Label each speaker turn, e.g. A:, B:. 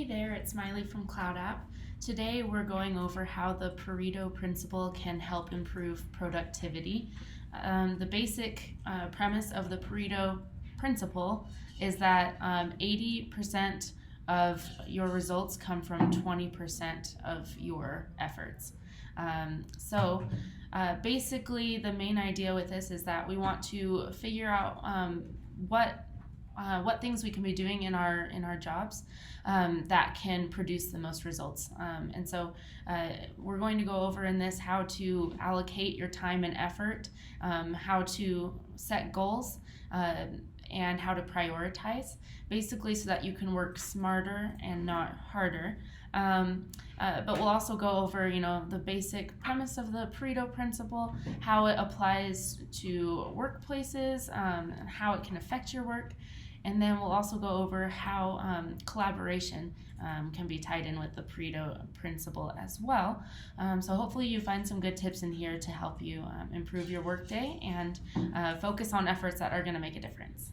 A: Hey there, it's Miley from Cloud App. Today we're going over how the Pareto Principle can help improve productivity. The basic premise of the Pareto Principle is that 80% of your results come from 20% of your efforts. Basically, the main idea with this is that we want to figure out what things we can be doing in our jobs that can produce the most results. We're going to go over in this how to allocate your time and effort, how to set goals, and how to prioritize, basically so that you can work smarter and not harder. But we'll also go over, the basic premise of the Pareto Principle, how it applies to workplaces, and how it can affect your work. And then we'll also go over how collaboration can be tied in with the Pareto Principle as well. So hopefully you find some good tips in here to help you improve your workday and focus on efforts that are going to make a difference.